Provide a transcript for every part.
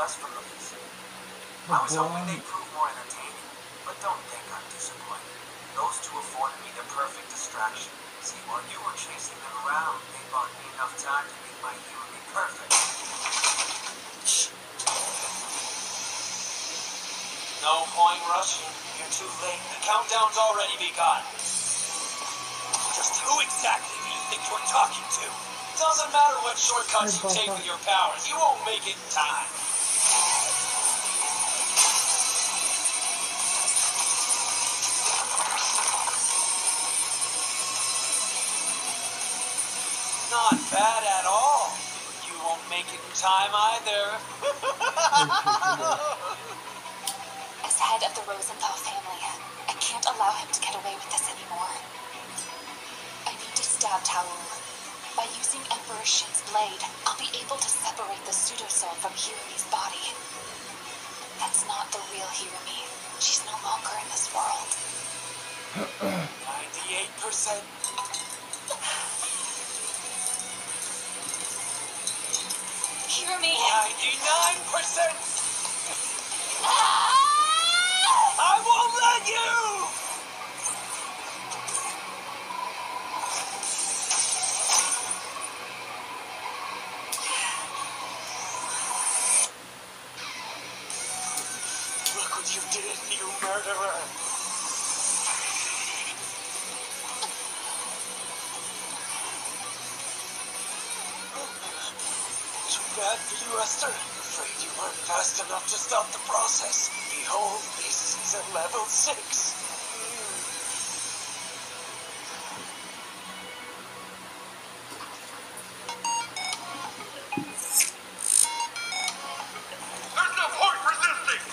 success from the least. I was hoping they'd prove more entertaining, but don't think I'm disappointed. Those two afforded me the perfect distraction. See, while you were chasing them around, they bought me enough time to make my Hirumi perfect. No point rushing. You're too late. The countdown's already begun. Just who exactly do you think you're talking to? Doesn't matter what shortcuts you take with your powers, you won't make it in time. Not bad at all. You won't make it in time either. As head of the Rosenthal family, I can't allow him to get away with this anymore. I need to stab Tao. By using Emperor Shin's blade, I'll be able to separate the pseudo-soul from Hirumi's body. That's not the real Hirumi. She's no longer in this world. 98%. Hirumi! 99%! I won't let you! Look what you did, you murderer! Too bad for you, Esther. Afraid you weren't fast enough to stop the process. Behold, this is a level 6. There's no point resisting!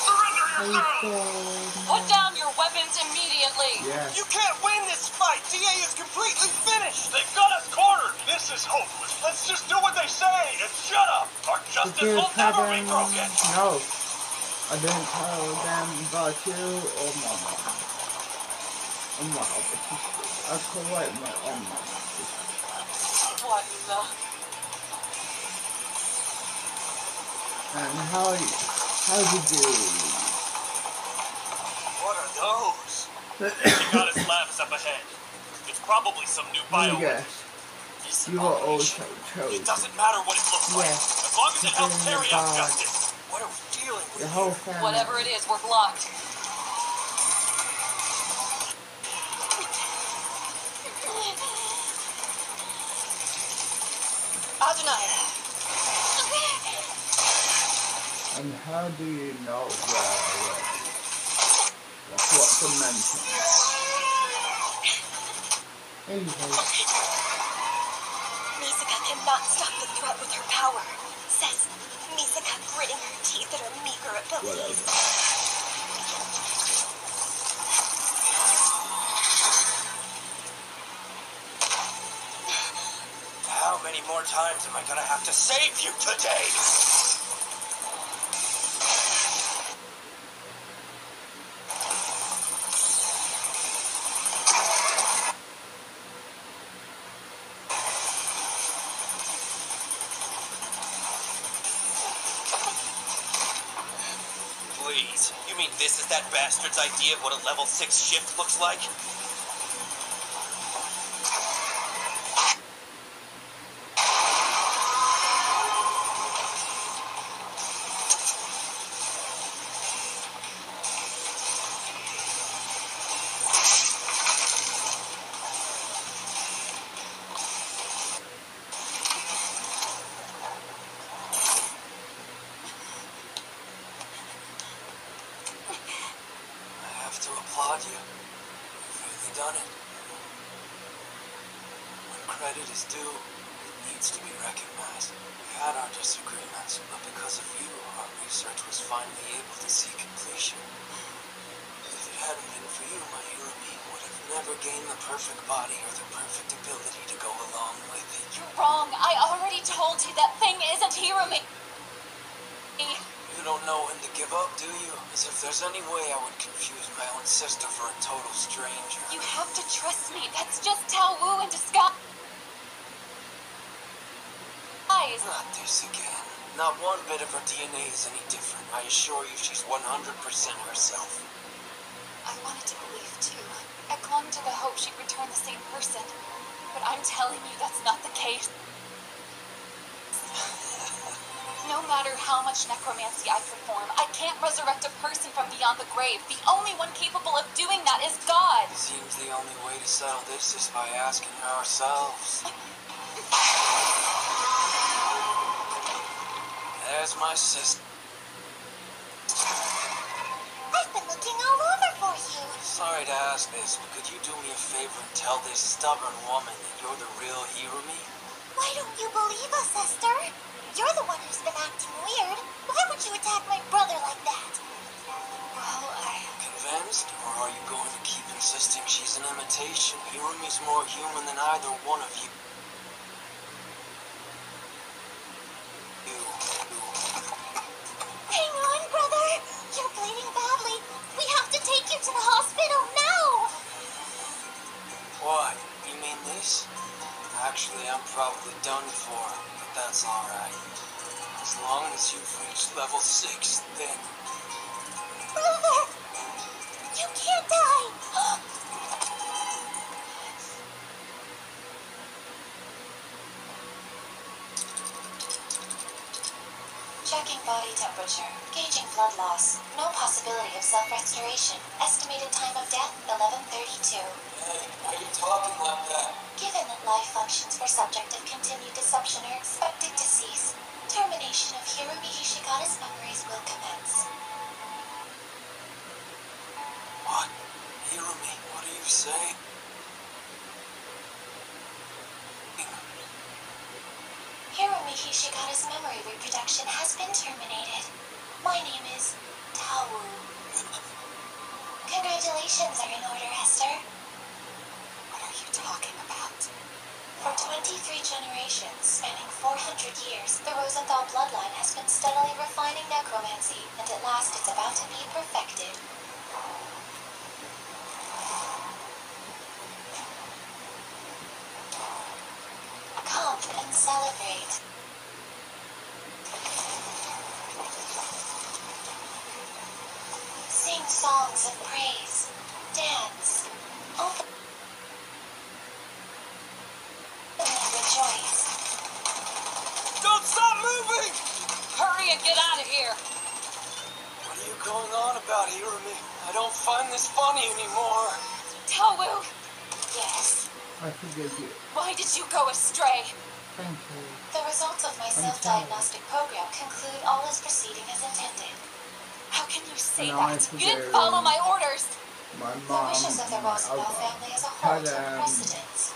Surrender yourselves! Put down your weapons immediately! Yes. You can't win this fight! DA is completely finished! They've got us cornered! This is hopeless. Let's just do what they say and shut up! Our justice Did you will tell never be them? broken! No. I didn't tell them about you or Mama. Oh my god, I correct my Mama. What the? And how did you? What are those? Goddess Labs up ahead. It's probably some new bio. Yes, you are also chosen. It doesn't matter what it looks like. Yes, As long as it helps bring carry it out back. justice. What are we dealing with? The whole family. Whatever it is, we're blocked. Adonai! And how do you know where I was? That's what dimension. Anyway, Misaka cannot stop the threat with her power. Says Misaka gritting her teeth at her meager abilities. whatever. How many more times am I gonna have to save you today? Please, you mean this is that bastard's idea of what a level 6 shift looks like? To applaud you. You've really done it. When credit is due, it needs to be recognized. We had our disagreements, but because of you, our research was finally able to see completion. If it hadn't been for you, my Hirumi would have never gained the perfect body or the perfect ability to go along with it. You're wrong. I already told you that thing isn't Hirumi. You don't know when to give up, do you? As if there's any way I would confuse my own sister for a total stranger. You have to trust me. That's just Tao Wu in disguise. Not this again. Not one bit of her DNA is any different. I assure you she's 100% herself. I wanted to believe too. I clung to the hope she'd return the same person. But I'm telling you that's not the case. No matter how much necromancy I perform, I can't resurrect a person from beyond the grave. The only one capable of doing that is God. Seems the only way to settle this is by asking her ourselves. There's my sister. I've been looking all over for you. Sorry to ask this, but could you do me a favor and tell this stubborn woman that you're the real Hirumi? Why don't you believe us, Esther? You're the one who's been acting weird. Why would you attack my brother like that? Well, Convinced? Or are you going to keep insisting she's an imitation? Hirumi's more human than either one of you. Hang on, brother. You're bleeding badly. We have to take you to the hospital now. What? You mean this? Actually, I'm probably done for, but that's alright. As long as you've reached level 6, then... Brother! You can't die! checking body temperature, gauging blood loss, no possibility of self-restoration. Estimated time of death, 11:32. Hey, why are you talking like that? Given that life functions for subject of continued deception are expected to cease, termination of Hirumi Hishigata's memories will commence. What? Hirumi, what are you saying? Hirumi Hishigata's memory reproduction has been terminated. My name is Tao Wu. Congratulations are in order, Esther. What are you talking about? For 23 generations, spanning 400 years, the Rosenthal bloodline has been steadily refining necromancy, and at last it's about to be perfected. Come and celebrate. Sing songs of praise. Dance. Openly rejoice. Don't stop moving! Hurry and get out of here. What are you going on about, Hirumi? I don't find this funny anymore. Tawu. Yes. I forgive you. Why did you go astray? Thank you. The results of my self-diagnostic program conclude all is proceeding as intended. How can you say No, I that? You forget didn't follow my orders. My The mom, wishes of the my Rosenthal other family as a whole had, took precedence.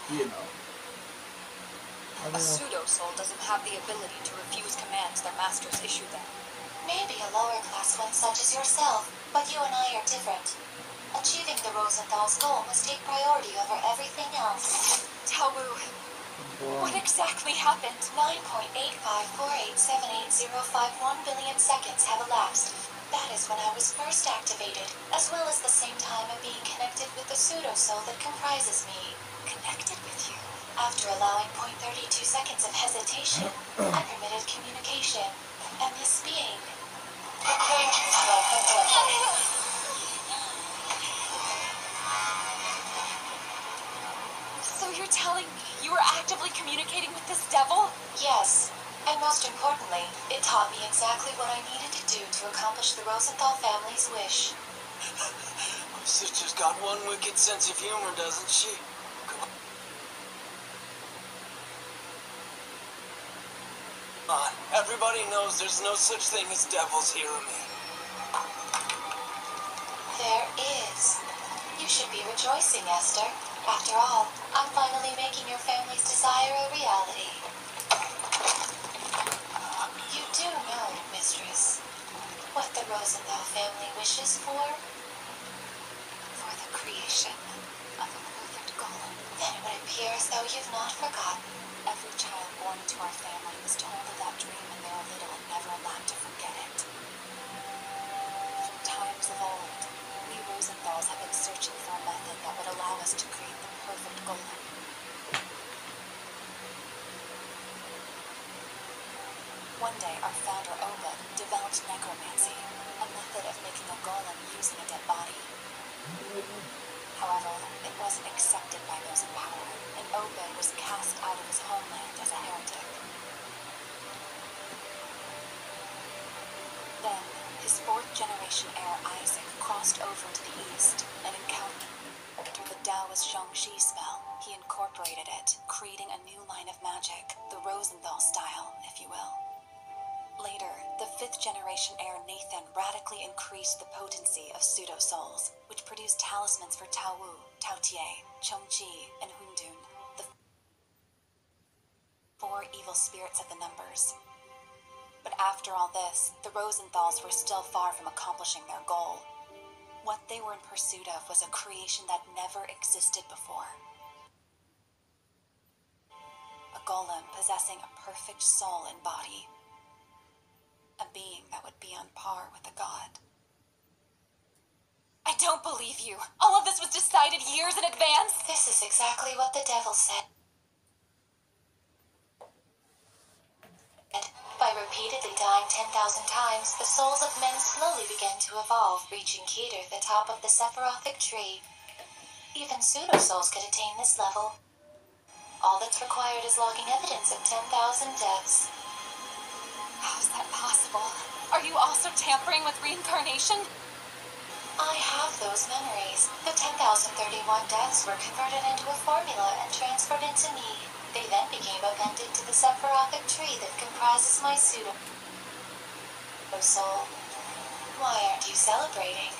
you know. I A don't know. pseudo-soul doesn't have the ability to refuse commands their masters issue them. Maybe a lower class one such as yourself, but you and I are different. Achieving the Rosenthal's goal must take priority over everything else. Tawu, what exactly happened? 9.854878051 billion seconds have elapsed. That is when I was first activated, as well as the same time of being connected with the pseudo-soul that comprises me. Connected with you? After allowing 0.32 seconds of hesitation, I permitted communication. And this being... So you're telling me you were actively communicating with this devil? Yes. And most importantly, it taught me exactly what I needed to do to accomplish the Rosenthal family's wish. My sister's got one wicked sense of humor, doesn't she? Come on. Everybody knows there's no such thing as devils, Hirumi. There is. You should be rejoicing, Esther. After all, I'm finally making your family's desire a reality. You do know, mistress, what the Rosenthal family wishes for? For the creation of a perfect golem. Then it would appear as though you've not forgotten. Every child born into our family was told of that dream when they were little and never allowed to forget it. From times of old, we Rosenthals have been searching for a method that would allow us to create the perfect golem. One day, our founder, Obed, developed necromancy, a method of making a golem using a dead body. However, it wasn't accepted by those in power, and Obed was cast out of his homeland as a heretic. Then, his fourth-generation heir Isaac crossed over to the east and encountered the Taoist Zhongxi spell. He incorporated it, creating a new line of magic, the Rosenthal style, if you will. Later, the fifth-generation heir Nathan radically increased the potency of pseudo-souls, which produced talismans for Tao Wu, Tao Tie, Chongqi, and Hundun, the four evil spirits of the numbers. But after all this, the Rosenthals were still far from accomplishing their goal. What they were in pursuit of was a creation that never existed before. A golem possessing a perfect soul and body. A being that would be on par with a god. I don't believe you. All of this was decided years in advance. This is exactly what the devil said. By repeatedly dying 10,000 times, the souls of men slowly began to evolve, reaching Keter, the top of the Sephirothic tree. Even pseudo-souls could attain this level. All that's required is logging evidence of 10,000 deaths. How is that possible? Are you also tampering with reincarnation? I have those memories. The 10,031 deaths were converted into a formula and transferred into me. They then became appended to the Sephirothic tree that comprises my pseudo-soul. Why aren't you celebrating?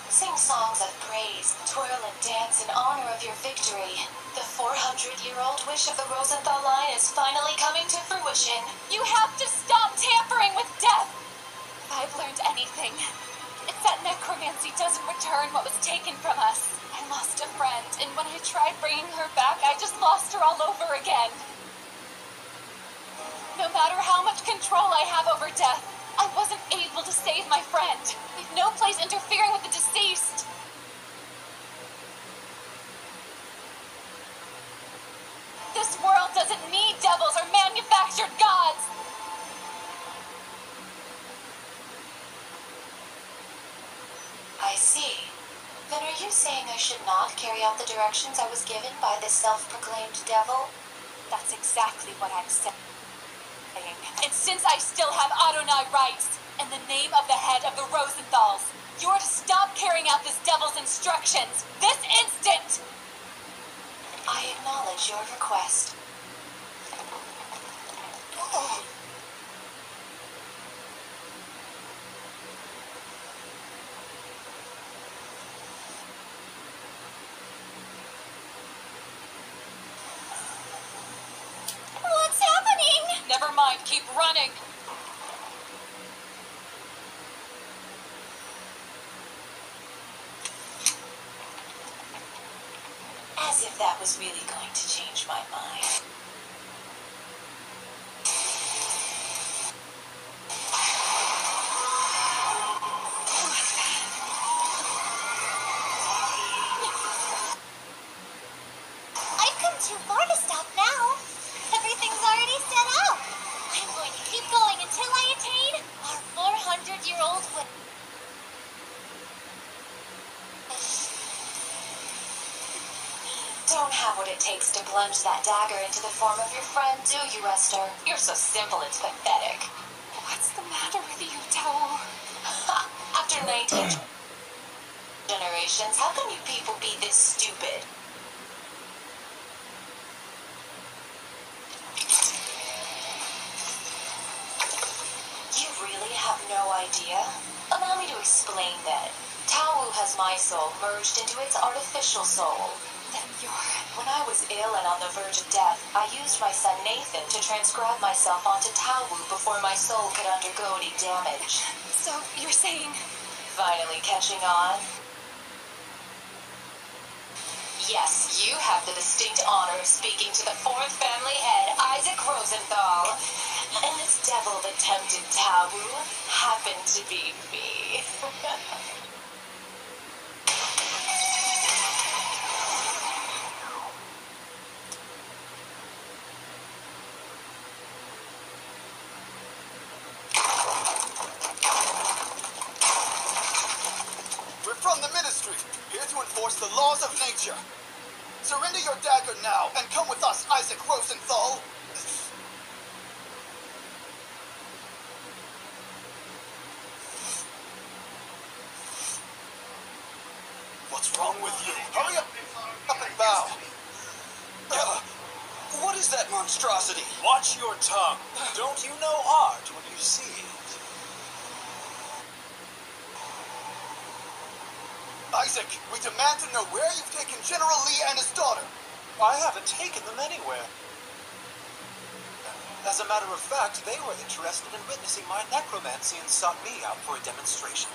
Sing songs of praise, twirl and dance in honor of your victory. The 400-year-old wish of the Rosenthal line is finally coming to fruition. You have to stop tampering with death! If I've learned anything, it's that necromancy doesn't return what was taken from us. I lost a friend, and when I tried bringing her back, I just lost her all over again. No matter how much control I have over death, I wasn't able to save my friend. We've no place interfering with the deceased. This world doesn't need devils or manufactured gods. I see. Then are you saying I should not carry out the directions I was given by this self-proclaimed devil? That's exactly what I'm saying. And since I still have Adonai rights, in the name of the head of the Rosenthals, you're to stop carrying out this devil's instructions, this instant! I acknowledge your request. What's happening? Never mind, keep running. As if that was really going to change my mind. I've come too far to stop now. Everything's already set up. I'm going to keep going until I attain our 400-year-old wish. Don't have what it takes to plunge that dagger into the form of your friend, do you, Esther? You're so simple it's pathetic. What's the matter with you, Tao? After 19 generations, how can you people be this stupid? You really have no idea? Allow me to explain then. Tao Wu has my soul merged into its artificial soul. Then you're... When I was ill and on the verge of death, I used my son Nathan to transcribe myself onto Tao Wu before my soul could undergo any damage. So, you're saying... Finally catching on? Yes, you have the distinct honor of speaking to the fourth family head, Isaac Rosenthal. And this devil that tempted Tao Wu happened to be me. here to enforce the laws of nature. Surrender your dagger now and come with us, Isaac Rosenthal. What's wrong with you? Hurry up and bow. What is that monstrosity? Watch your tongue. Don't you know art when you see it? Isaac, we demand to know where you've taken General Lee and his daughter. I haven't taken them anywhere. As a matter of fact, they were interested in witnessing my necromancy and sought me out for a demonstration.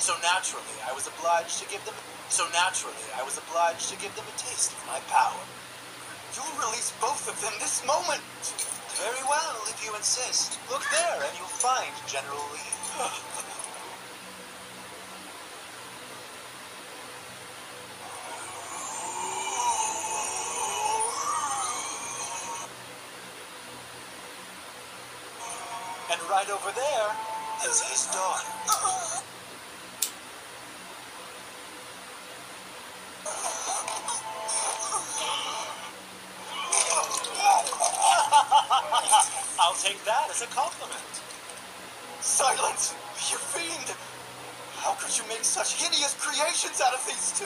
So naturally, I was obliged to give them a taste of my power. You'll release both of them this moment. Very well, if you insist. Look there, and you'll find General Lee. And right over there is his daughter. I'll take that as a compliment. Silence, you fiend! How could you make such hideous creations out of these two?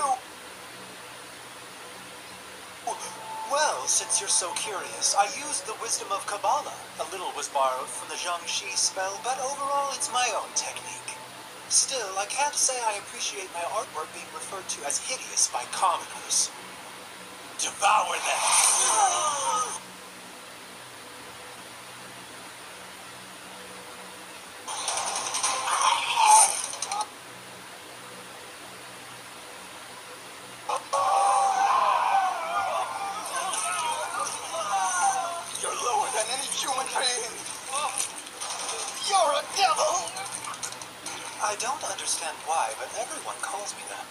Well, since you're so curious, I used the wisdom of Kabbalah. A little was borrowed from the Zhangxi spell, but overall it's my own technique. Still, I can't say I appreciate my artwork being referred to as hideous by commoners. Devour them! You're lower than any human being. You're a devil! I don't understand why, but everyone calls me that.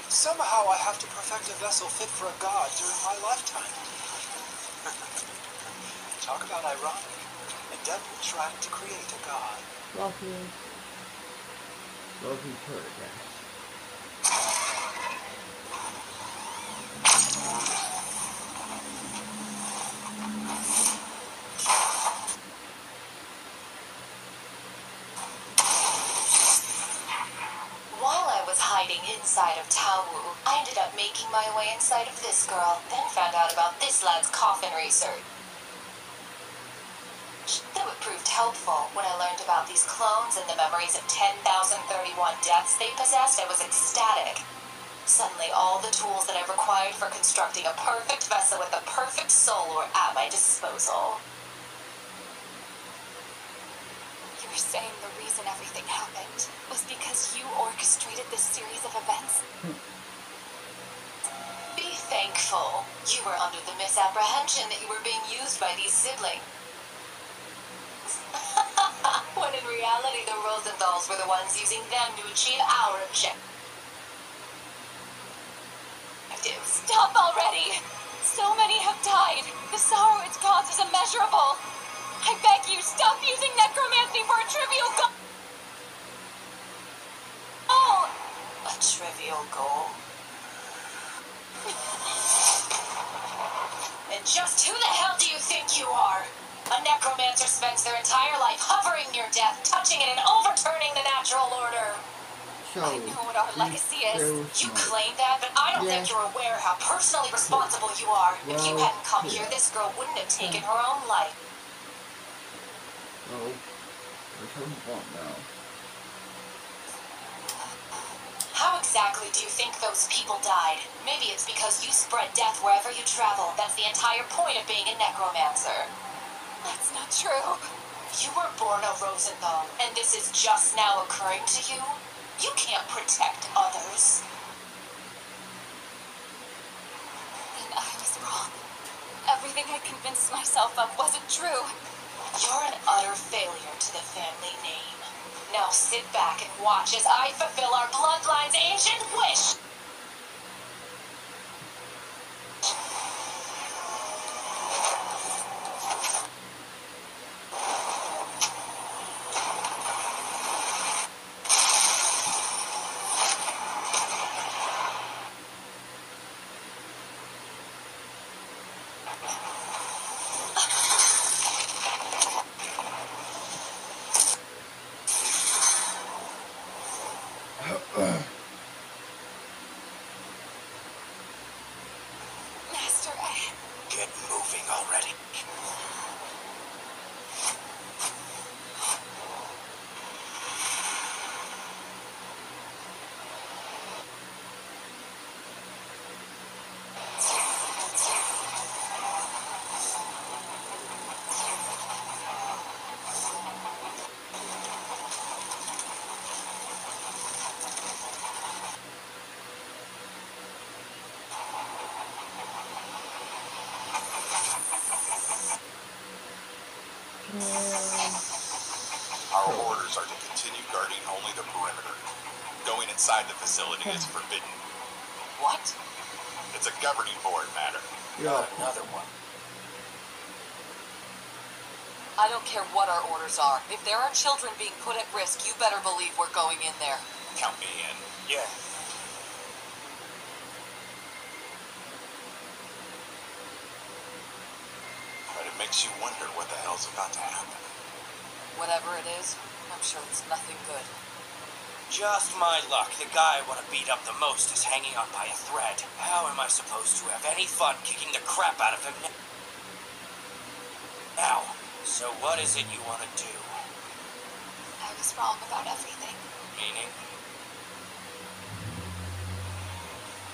Somehow I have to perfect a vessel fit for a god during my lifetime. Talk about ironic. A devil trying to create a god. Welcome to it, guys. While I was hiding inside of Tao Wu, I ended up making my way inside of this girl, then found out about this lad's coffin research. Though it proved helpful, when I learned about these clones and the memories of 10,031 deaths they possessed, I was ecstatic. Suddenly, all the tools that I required for constructing a perfect vessel with a perfect soul were at my disposal. You were saying the reason everything happened was because you orchestrated this series of events? Be thankful. You were under the misapprehension that you were being used by these siblings. When in reality, the Rosenthals were the ones using them to achieve our objectives. Stop already! So many have died. The sorrow it causes is immeasurable. I beg you, stop using necromancy for a trivial goal. A trivial goal? And just who the hell do you think you are? A necromancer spends their entire life hovering near death, touching it and overturning the natural order. So, I know what our legacy is. You claim that, but I don't think you're aware how personally responsible you are. If you hadn't come here, this girl wouldn't have taken her own life. Oh, we're talking about now. How exactly do you think those people died? Maybe it's because you spread death wherever you travel. That's the entire point of being a necromancer. That's not true. You were born a Rosenthal, and this is just now occurring to you? You can't protect others. Then I was wrong. Everything I convinced myself of wasn't true. You're an utter failure to the family name. Now sit back and watch as I fulfill our bloodline's ancient wish! Master, Get moving already. Our orders are to continue guarding only the perimeter. Going inside the facility is forbidden. what? It's a governing board matter. Not another one. I don't care what our orders are. If there are children being put at risk, you better believe we're going in there. Count me in. Yeah. But it makes you wonder what the hell's about to happen. Whatever it is, I'm sure it's nothing good. Just my luck. The guy I want to beat up the most is hanging on by a thread. How am I supposed to have any fun kicking the crap out of him now? So what is it you want to do? I was wrong about everything. Meaning?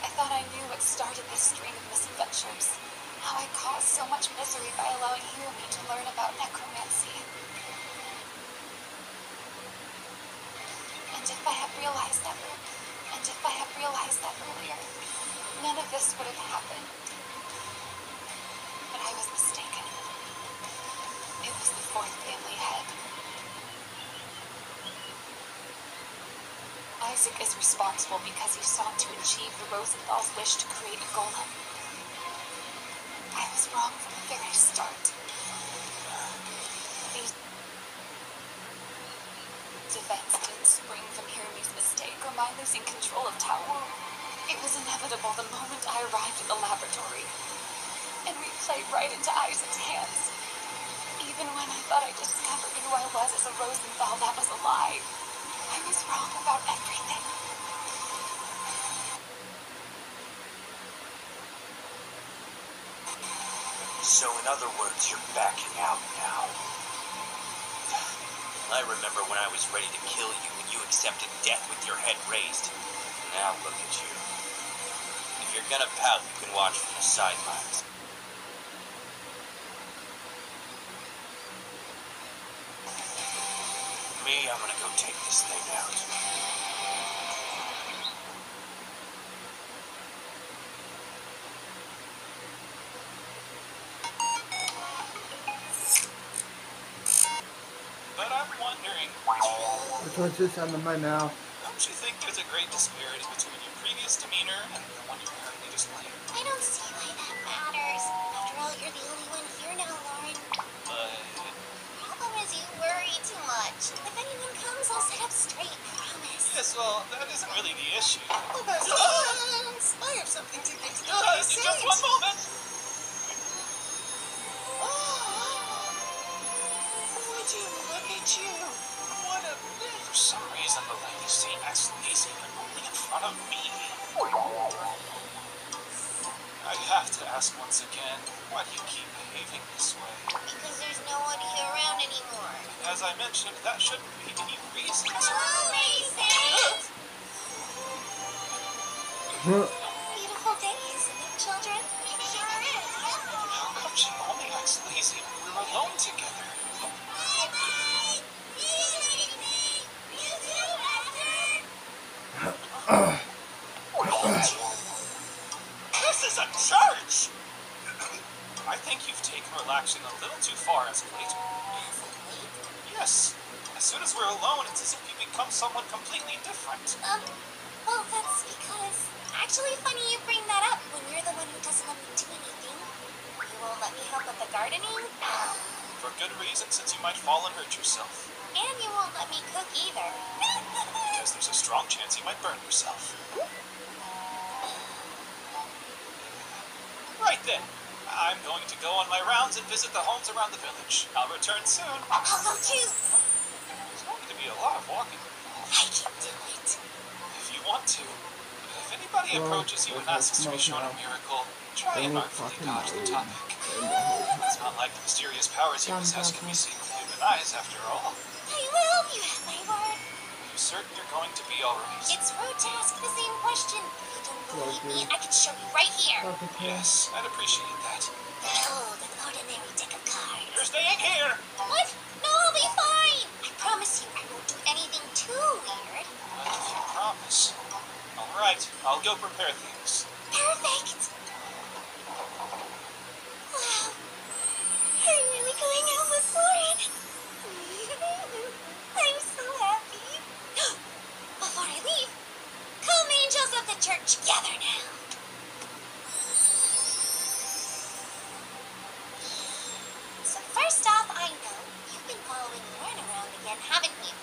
I thought I knew what started this string of misadventures. How I caused so much misery by allowing Hirumi to learn about necromancy. And if I had realized that earlier, none of this would have happened. But I was mistaken. It was the fourth family head. Isaac is responsible because he sought to achieve the Rosenthal's wish to create a golem. I was wrong from the very start. These events didn't spring from Hirumi's mistake or my losing control of Taowu. It was inevitable the moment I arrived at the laboratory. And we played right into Isaac's hands. Even when I thought I discovered who I was as a Rosenthal, that was a lie. I was wrong about everything. So in other words, you're backing out now. I remember when I was ready to kill you and you accepted death with your head raised. Now look at you. If you're gonna pout, you can watch from the sidelines. Me, I'm gonna go take this thing out. But I'm wondering, Which one's this anime now? don't you think there's a great disparity between your previous demeanor and the one you're currently displaying? I don't see why that matters. After all, you're the only one here now, Lauren. But Problem is you worry too much. If anyone comes, I'll sit up straight, promise. yes, well, that isn't really the issue. Oh, Baz, I have something to get to the Just one moment. Would you look at you? What a... For some reason, the ladies say that's lazy, but only in front of me. I have to ask once again, why do you keep behaving this way? Because there's nobody around anymore. As I mentioned, that shouldn't be any reason to... Mason! Beautiful day, isn't it, children? It sure is. How come she only acts lazy when we're alone together? Bye-bye! You too, Master! This is a church! I think you've taken relaxing a little too far as of late. Yes, As soon as we're alone, it's as if you become someone completely different. Well, that's because... Actually, funny you bring that up when you're the one who doesn't let me do anything. You won't let me help with the gardening? For good reason, since you might fall and hurt yourself. And you won't let me cook either. Because there's a strong chance you might burn yourself. Right then. I'm going to go on my rounds and visit the homes around the village. I'll return soon. I'll go too. There's going to be a lot of walking. I can do it. If you want to. If anybody approaches you and asks to be shown a miracle, try and artfully dodge the topic. It's not like the mysterious powers you possess can be seen with human eyes after all. I will. You have my word. Are you certain you're going to be alright? It's rude to ask the same question. If you don't believe me, I can show you right here. Yes, I'd appreciate that. Behold, an ordinary deck of cards. You're staying here! What? No, I'll be fine. I promise you I won't do anything too weird. But if you promise. Alright, I'll go prepare things. Perfect. Wow. I'm really going out with Lauren. I'm so happy. Before I leave, come angels of the church, gather now. So first off, I know you've been following Lauren around again, haven't you?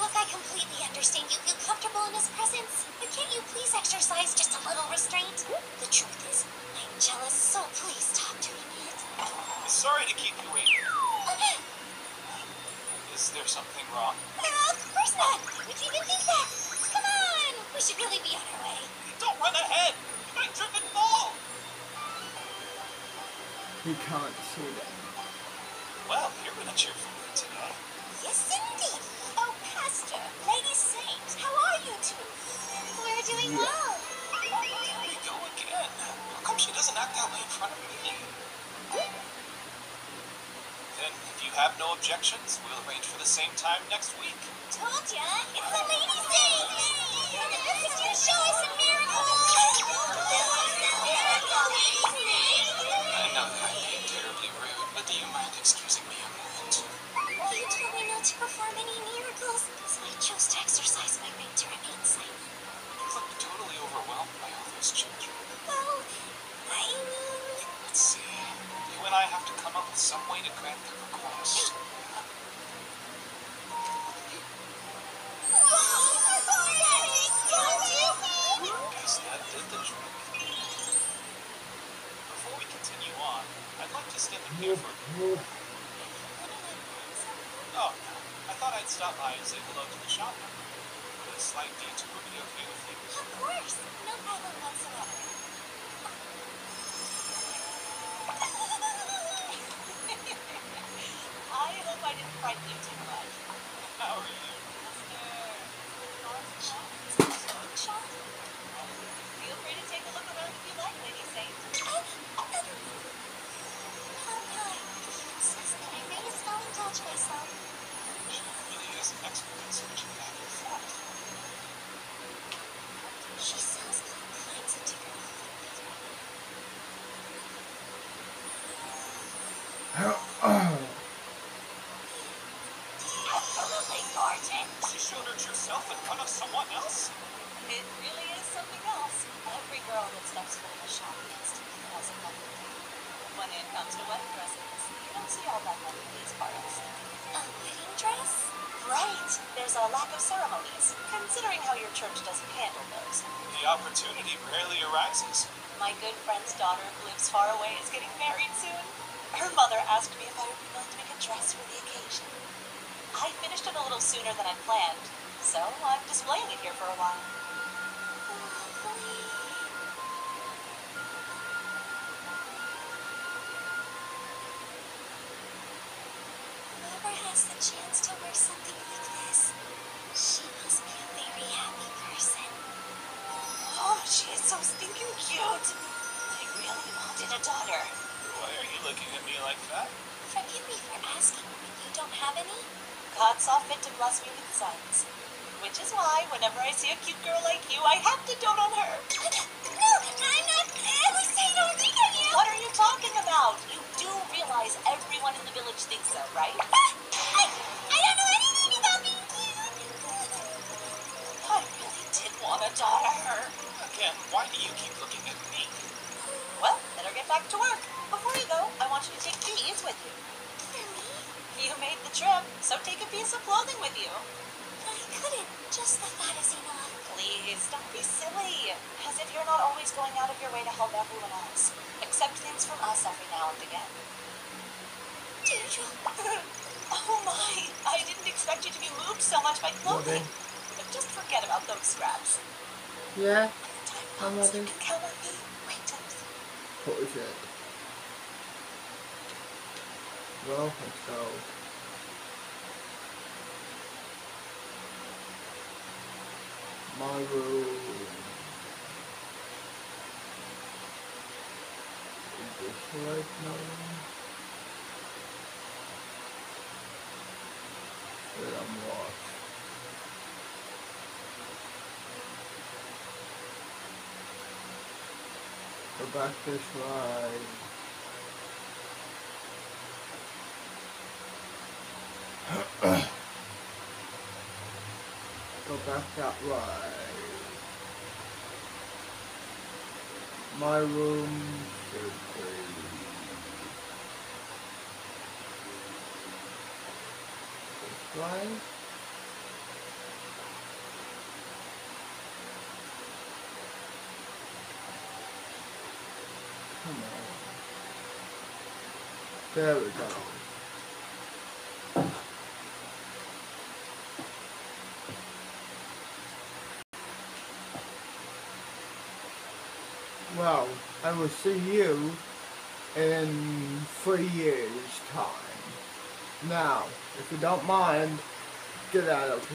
Look, I completely understand you feel comfortable in his presence, but can't you please exercise just a little restraint? The truth is, I'm jealous, so please stop doing it. Sorry to keep you waiting. Is there something wrong? Of course not. Would you even think that? Come on, we should really be on our way. Don't run ahead! You might trip and fall! He can't see them. Well, you're in a cheerful mood today. Yes, indeed. Oh, Pastor, Lady Saint, how are you two? We're doing well. Here we go again. How come she doesn't act that way in front of me? Then, if you have no objections, we'll arrange for the same time next week. Told ya, it's the Lady Saint. It's to show us a miracle. I know that I'm being terribly rude, but do you mind excusing me a moment? You told me not to perform any miracles, so I chose to exercise my right to remain silent. You look totally overwhelmed by all those children. Well, I mean... Let's see. You and I have to come up with some way to grant their request. Guess that did the trick. Before we continue on, I'd like to step in here for... Oh, I thought I'd stop by and say hello to the shop. Would a slight detour be okay with you? Of course, no problem whatsoever. I hope I didn't frighten you too much. How are you? Feel free to take a look around if you like, Lady Saint. How kind. If you insist, then I may as well indulge myself. She really is an expert at switching back and forth. She sells all kinds of different things. Absolutely gorgeous. She showed her herself in front of someone else? It really is something else. Every girl that steps foot in the shop instantly has a wedding ring. When it comes to wedding dresses, you don't see all that many in these parts. A wedding dress? Right. There's a lack of ceremonies, considering how your church doesn't handle those. The opportunity rarely arises. My good friend's daughter who lives far away is getting married soon. Her mother asked me if I would be willing to make a dress for the occasion. I finished it a little sooner than I planned, so I'm displaying it here for a while. Whoever has the chance to wear something like this, she must be a very happy person. Oh, she is so stinking cute. I really wanted a daughter. Why are you looking at me like that? Forgive me for asking if you don't have any. God saw fit to bless me with sons. Which is why, whenever I see a cute girl like you, I have to dote on her. No, I'm not. I was saying don't think of you. What are you talking about? You do realize guys, everyone in the village thinks so, right? I don't know anything about being cute. I really did want a daughter. Again, why do you keep looking at me? Well, better get back to work. Before you go, I want you to take these with you. For me? You made the trip, so take a piece of clothing with you. I couldn't. Just the thought is enough. Please, don't be silly. As if you're not always going out of your way to help everyone else. Accept things from us every now and again. Deirdre. Oh my, I didn't expect you to be moved so much by clothing. But just forget about those scraps. Yeah. When the time I'm comes, you ready. can count on me. Wait, Timothy. What is it? Well, let's go. My room. Is this right now? Wait, I'm lost. Go back this way. Go back that way. My room should be this way. Come on. There we go. Well, I will see you in 3 years' time. Now, if you don't mind, get out of here.